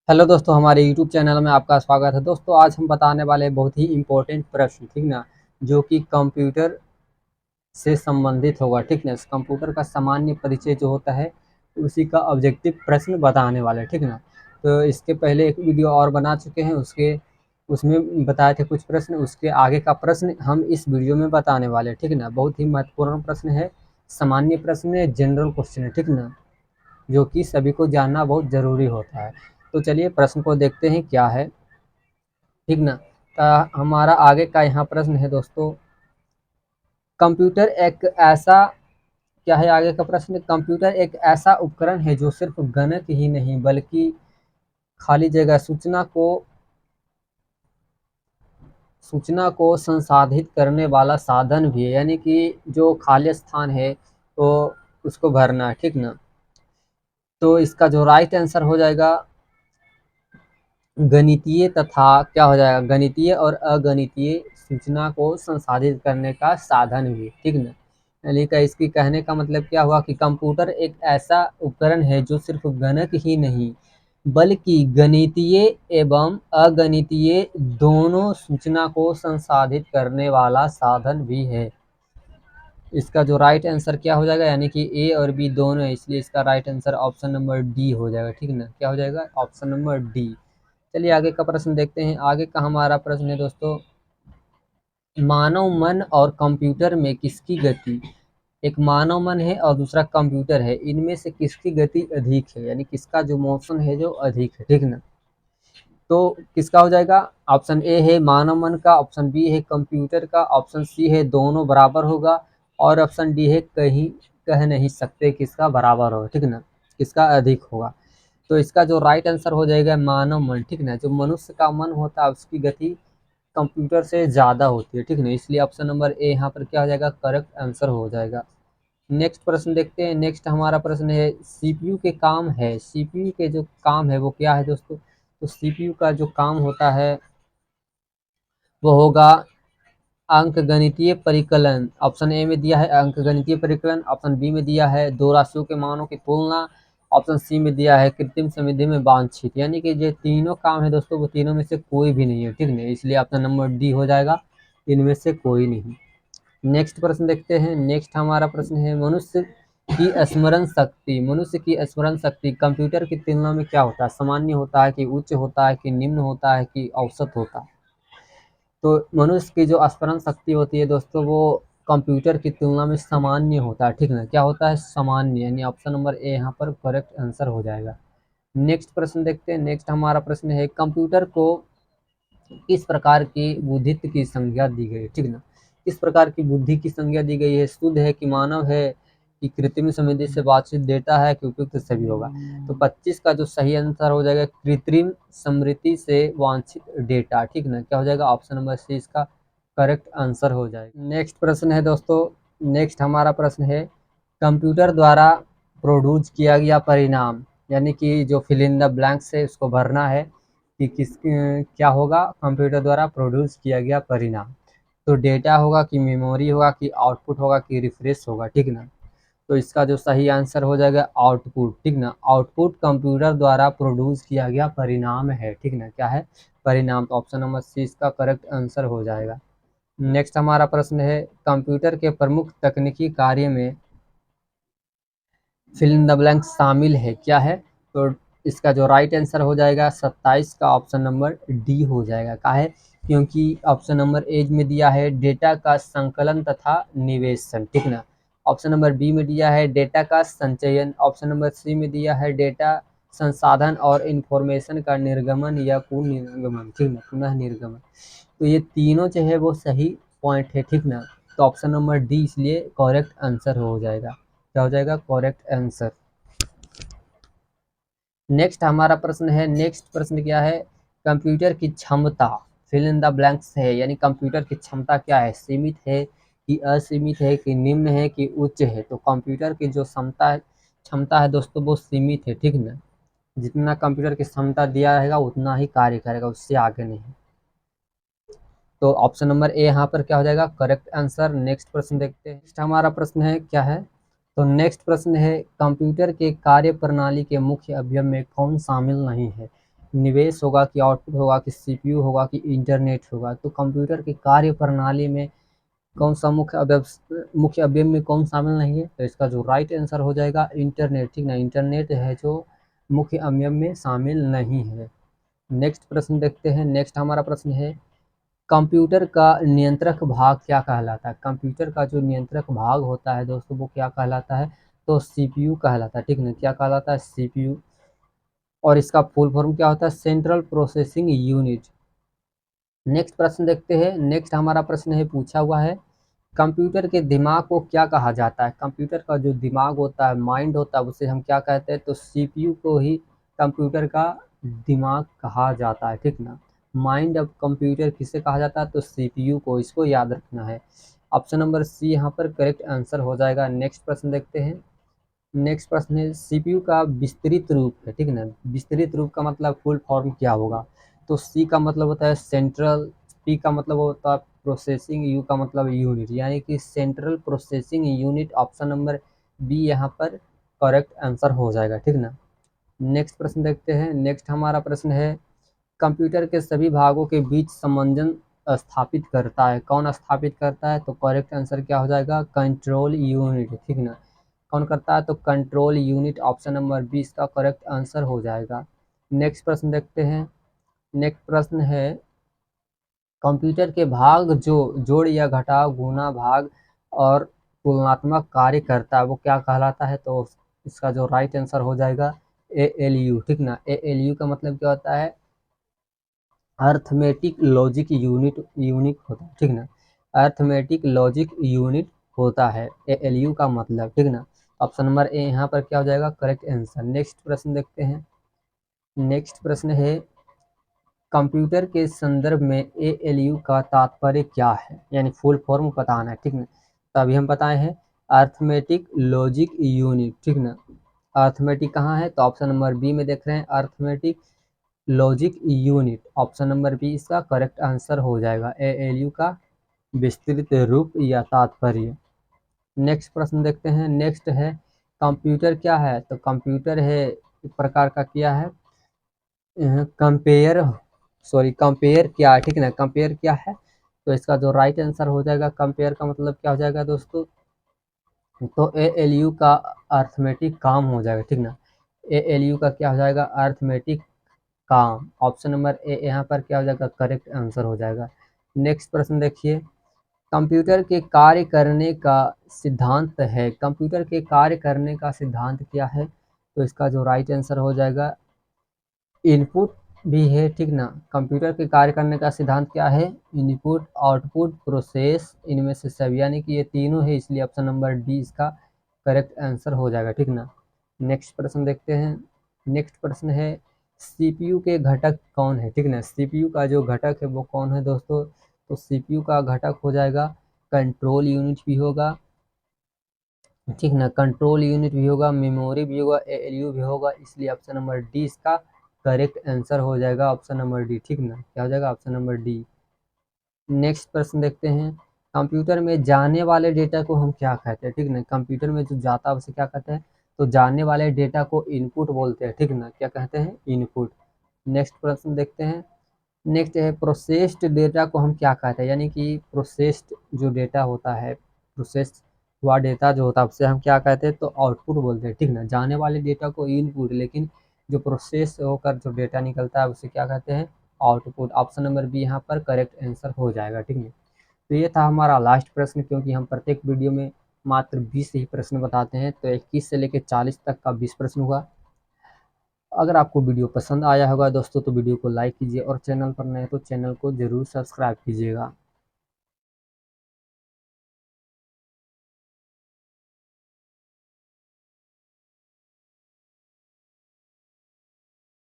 Hello दोस्तों, हमारे YouTube channel में आपका स्वागत है। दोस्तों, आज हम बताने वाले हैं बहुत ही इम्पोर्टेंट प्रश्न, ठीक ना, जो कि कंप्यूटर से संबंधित होगा, ठीक ना। कंप्यूटर का सामान्य परिचय जो होता है, उसी का ऑब्जेक्टिव प्रश्न बताने वाले, ठीक ना। तो इसके पहले एक वीडियो और बना चुके हैं, उसमें बताए थे कुछ प्रश्न। उसके आगे का प्रश्न हम इस वीडियो में बताने वाले, ठीक ना। बहुत ही महत्वपूर्ण प्रश्न है, सामान्य प्रश्न है, जनरल क्वेश्चन है, ठीक ना, जो कि सभी को जानना बहुत ज़रूरी होता है। तो चलिए प्रश्न को देखते हैं क्या है, ठीक ना। हमारा आगे का यहाँ प्रश्न है दोस्तों, कंप्यूटर एक ऐसा, क्या है आगे का प्रश्न, कंप्यूटर एक ऐसा उपकरण है जो सिर्फ गणक ही नहीं बल्कि खाली जगह सूचना को संसाधित करने वाला साधन भी है। यानी कि जो खाली स्थान है तो उसको भरना है, ठीक ना। तो इसका जो राइट आंसर हो जाएगा गणितीय, तथा क्या हो जाएगा, गणितीय और अगणितीय सूचना को संसाधित करने का साधन भी, ठीक ना। यानी कि इसकी कहने का मतलब क्या हुआ कि कंप्यूटर एक ऐसा उपकरण है जो सिर्फ गणक ही नहीं बल्कि गणितीय एवं अगणितीय दोनों सूचना को संसाधित करने वाला साधन भी है। इसका जो राइट आंसर क्या हो जाएगा, यानी कि ए और बी दोनों है, इसलिए इसका right answer option number D हो जाएगा, ठीक ना। क्या हो जाएगा, ऑप्शन नंबर डी। चलिए आगे का प्रश्न देखते हैं। आगे का हमारा प्रश्न है दोस्तों, मानव मन और कंप्यूटर में किसकी गति, एक मानव मन है और दूसरा कंप्यूटर है, इनमें से किसकी गति अधिक है, यानी किसका जो मोशन है जो अधिक है, ठीक ना। तो किसका हो जाएगा, ऑप्शन ए है मानव मन का, ऑप्शन बी है कंप्यूटर का, ऑप्शन सी है दोनों बराबर होगा, और ऑप्शन डी है कहीं कह नहीं सकते किसका बराबर होगा, ठीक ना, किसका अधिक होगा। तो इसका जो राइट आंसर हो जाएगा मानव मन, ठीक ना। जो मनुष्य का मन होता है उसकी गति कंप्यूटर से ज़्यादा होती है, ठीक ना, इसलिए ऑप्शन नंबर ए यहाँ पर क्या हो जाएगा, करेक्ट आंसर हो जाएगा। नेक्स्ट प्रश्न देखते हैं। नेक्स्ट हमारा प्रश्न है, सीपीयू के काम है, सीपीयू के जो काम है वो क्या है दोस्तों। तो सीपीयू का जो काम होता है वो होगा अंकगणितीय परिकलन। ऑप्शन ए में दिया है अंकगणितीय परिकलन, ऑप्शन बी में दिया है दो राशियों के मानों की तुलना, ऑप्शन सी में दिया है कृत्रिम समृद्धि में वांछित। यानी कि जो तीनों काम है दोस्तों वो तीनों में से कोई भी नहीं है, ठीक नहीं, इसलिए ऑप्शन नंबर डी हो जाएगा, इनमें से कोई नहीं। नेक्स्ट प्रश्न देखते हैं। नेक्स्ट हमारा प्रश्न है, मनुष्य की स्मरण शक्ति कंप्यूटर की तुलना में क्या होता है, सामान्य होता है कि उच्च होता है कि निम्न होता है कि औसत होता है। तो मनुष्य की जो स्मरण शक्ति होती है दोस्तों वो कंप्यूटर की तुलना में सामान्य होता है, ठीक ना। क्या होता है, सामान्य, यानी ऑप्शन नंबर ए यहाँ पर करेक्ट आंसर हो जाएगा। नेक्स्ट प्रश्न देखते हैं। नेक्स्ट हमारा प्रश्न है, कंप्यूटर को किस प्रकार की बुद्धित्व की संज्ञा दी गई है, ठीक ना। किस प्रकार की बुद्धि की संज्ञा दी गई है, शुद्ध है कि मानव है कि कृत्रिम समृद्धि से बातचीत डेटा है कि उपयुक्त सभी होगा। तो 25 का जो सही आंसर हो जाएगा कृत्रिम समृद्धि से वांछित डेटा, ठीक ना। क्या हो जाएगा, ऑप्शन नंबर सी इसका करेक्ट आंसर हो जाएगा। नेक्स्ट प्रश्न है दोस्तों, नेक्स्ट हमारा प्रश्न है, कंप्यूटर द्वारा प्रोड्यूस किया गया परिणाम, यानी कि जो फिल इन द ब्लैंक्स है उसको भरना है कि क्या होगा, कंप्यूटर द्वारा प्रोड्यूस किया गया परिणाम। तो डेटा होगा कि मेमोरी होगा कि आउटपुट होगा कि रिफ्रेश होगा, ठीक ना। तो इसका जो सही आंसर हो जाएगा आउटपुट, ठीक ना। आउटपुट कंप्यूटर द्वारा प्रोड्यूस किया गया परिणाम है, ठीक ना। क्या है, परिणाम, तो ऑप्शन नंबर सी इसका करेक्ट आंसर हो जाएगा। नेक्स्ट हमारा प्रश्न है, कंप्यूटर के प्रमुख तकनीकी कार्य में फिल इन द ब्लैंक शामिल है, क्या है। तो इसका जो राइट आंसर हो जाएगा 27 का ऑप्शन नंबर डी हो जाएगा। का है, क्योंकि ऑप्शन नंबर ए में दिया है डेटा का संकलन तथा निवेशन, ठीक ना। ऑप्शन नंबर बी में दिया है डेटा का संचयन, ऑप्शन नंबर सी में दिया है डेटा संसाधन और इंफॉर्मेशन का निर्गमन या पुनर्निर्गमन, ठीक ना, पुनः निर्गमन। तो ये तीनों जो है वो सही पॉइंट है, ठीक ना। तो ऑप्शन नंबर डी इसलिए करेक्ट आंसर हो जाएगा। क्या हो जाएगा, करेक्ट आंसर। नेक्स्ट हमारा प्रश्न है, नेक्स्ट प्रश्न क्या है, कंप्यूटर की क्षमता फिल इन द ब्लैंक्स है, यानी कंप्यूटर की क्षमता क्या है, सीमित है कि असीमित है कि निम्न है कि उच्च है। तो कंप्यूटर की जो क्षमता है दोस्तों वो सीमित है, ठीक ना। जितना कंप्यूटर की क्षमता दिया रहेगा उतना ही कार्य करेगा, उससे आगे नहीं। तो ऑप्शन नंबर ए यहाँ पर क्या हो जाएगा, करेक्ट आंसर। नेक्स्ट प्रश्न देखते हैं। नेक्स्ट हमारा प्रश्न है क्या है, तो नेक्स्ट प्रश्न है, कंप्यूटर के कार्य प्रणाली के मुख्य अवयव में कौन शामिल नहीं है, निवेश होगा कि आउटपुट होगा कि सीपीयू होगा कि इंटरनेट होगा। तो कंप्यूटर की कार्य प्रणाली में कौन सा मुख्य अवयव में कौन शामिल नहीं है? तो इसका जो राइट आंसर हो जाएगा इंटरनेट, ठीक ना। इंटरनेट है जो मुख्य अवयव में शामिल नहीं है। नेक्स्ट प्रश्न देखते हैं। नेक्स्ट हमारा प्रश्न है कंप्यूटर का नियंत्रक भाग क्या कहलाता है? कंप्यूटर का जो नियंत्रक भाग होता है दोस्तों वो क्या कहलाता है? तो सीपीयू कहलाता है, ठीक ना। क्या कहलाता है? सीपीयू। और इसका फुल फॉर्म क्या होता है? Central processing unit. नेक्स्ट प्रश्न देखते हैं। नेक्स्ट हमारा प्रश्न है पूछा हुआ है कंप्यूटर के दिमाग को क्या कहा जाता है? कंप्यूटर का जो दिमाग होता है, माइंड होता है, उसे हम क्या कहते हैं? तो सीपीयू को ही कंप्यूटर का दिमाग कहा जाता है, ठीक ना। माइंड ऑफ कंप्यूटर किसे कहा जाता है? तो सीपीयू को, इसको याद रखना है। ऑप्शन नंबर सी यहाँ पर करेक्ट आंसर हो जाएगा। नेक्स्ट प्रश्न देखते हैं। नेक्स्ट प्रश्न है सीपीयू का विस्तृत रूप है, ठीक ना। विस्तृत रूप का मतलब फुल फॉर्म क्या होगा? तो सी का मतलब होता है सेंट्रल, पी का मतलब होता है प्रोसेसिंग, यू का मतलब यूनिट, यानी कि central processing unit. Option number B यहाँ पर करेक्ट आंसर हो जाएगा, ठीक ना। नेक्स्ट प्रश्न देखते हैं। नेक्स्ट हमारा प्रश्न है कंप्यूटर के सभी भागों के बीच संबंधन स्थापित करता है? कौन स्थापित करता है? तो करेक्ट आंसर क्या हो जाएगा? कंट्रोल यूनिट, ठीक ना। कौन करता है? तो कंट्रोल यूनिट। ऑप्शन नंबर 20 का करेक्ट आंसर हो जाएगा। नेक्स्ट प्रश्न देखते हैं। नेक्स्ट प्रश्न है कंप्यूटर के भाग जो जोड़ या घटाव, गुणा, भाग और तुलनात्मक कार्य करता है वो क्या कहलाता है? तो इसका जो राइट आंसर हो जाएगा एएलयू, ठीक ना। एएलयू का मतलब क्या होता है? अर्थमेटिक लॉजिक यूनिट होता है, ठीक ना। अर्थमेटिक लॉजिक यूनिट होता है एएलयू का मतलब, ठीक ना। ऑप्शन नंबर ए यहाँ पर क्या हो जाएगा? Correct answer. नेक्स्ट प्रश्न देखते हैं। नेक्स्ट प्रश्न है कंप्यूटर के संदर्भ में एएलयू का तात्पर्य क्या है? यानी फुल फॉर्म बताना है, ठीक ना। तो अभी हम बताए हैं अर्थमेटिक लॉजिक यूनिट, ठीक ना। अर्थमेटिक कहाँ है? तो ऑप्शन नंबर बी में देख रहे हैं arithmetic logic unit. Option number B इसका करेक्ट आंसर हो जाएगा एएलयू का विस्तृत रूप या तात्पर्य। नेक्स्ट प्रश्न देखते हैं। नेक्स्ट है कंप्यूटर क्या है? तो कंप्यूटर है एक प्रकार का क्या है? कंपेयर, सॉरी कंपेयर क्या है, ठीक है ना। कंपेयर क्या है? तो इसका जो राइट आंसर हो जाएगा कंपेयर का मतलब क्या हो जाएगा दोस्तों? तो एएलयू का अर्थमेटिक काम हो जाएगा, ठीक ना। एएलयू का क्या हो जाएगा? अर्थमेटिक काम। ऑप्शन नंबर ए यहाँ पर क्या हो जाएगा? करेक्ट आंसर हो जाएगा। नेक्स्ट प्रश्न देखिए कंप्यूटर के कार्य करने का सिद्धांत है। कंप्यूटर के कार्य करने का सिद्धांत क्या है? तो इसका जो राइट आंसर हो जाएगा इनपुट भी है, ठीक ना। कंप्यूटर के कार्य करने का सिद्धांत क्या है? इनपुट, आउटपुट, प्रोसेस, इनमें से सब, यानी कि ये तीनों है, इसलिए ऑप्शन नंबर डी इसका करेक्ट आंसर हो जाएगा, ठीक ना। नेक्स्ट प्रश्न देखते हैं। नेक्स्ट प्रश्न है सीपीयू के घटक कौन है? ठीक ना। सीपीयू का जो घटक है वो कौन है दोस्तों? तो सीपीयू का घटक हो जाएगा कंट्रोल यूनिट भी होगा, ठीक ना। कंट्रोल यूनिट भी होगा, मेमोरी भी होगा, एएलयू भी होगा, इसलिए ऑप्शन नंबर डी इसका करेक्ट आंसर हो जाएगा। ऑप्शन नंबर डी, ठीक ना। क्या हो जाएगा? Option number D. नेक्स्ट प्रश्न देखते हैं कंप्यूटर में जाने वाले डेटा को हम क्या कहते हैं? ठीक ना। कंप्यूटर में जो जाता है उसे क्या कहते हैं? तो जाने वाले डेटा को इनपुट बोलते हैं, ठीक ना। क्या कहते हैं? इनपुट। नेक्स्ट प्रश्न देखते हैं। नेक्स्ट है प्रोसेस्ड डेटा को हम क्या कहते हैं? यानी कि प्रोसेस्ड जो डेटा होता है, प्रोसेस हुआ डेटा जो होता है उसे हम क्या कहते हैं? तो आउटपुट बोलते हैं, ठीक ना। जाने वाले डेटा को इनपुट, लेकिन जो प्रोसेस होकर जो डेटा निकलता है उसे क्या कहते हैं? आउटपुट। ऑप्शन नंबर बी यहाँ पर करेक्ट आंसर हो जाएगा, ठीक है। तो ये था हमारा लास्ट प्रश्न, क्योंकि हम प्रत्येक वीडियो में मात्र 20 ही प्रश्न बताते हैं, तो 21 से लेकर 40 तक का 20 प्रश्न हुआ। अगर आपको वीडियो पसंद आया होगा दोस्तों तो वीडियो को लाइक कीजिए और चैनल पर नए तो चैनल को ज़रूर सब्सक्राइब कीजिएगा।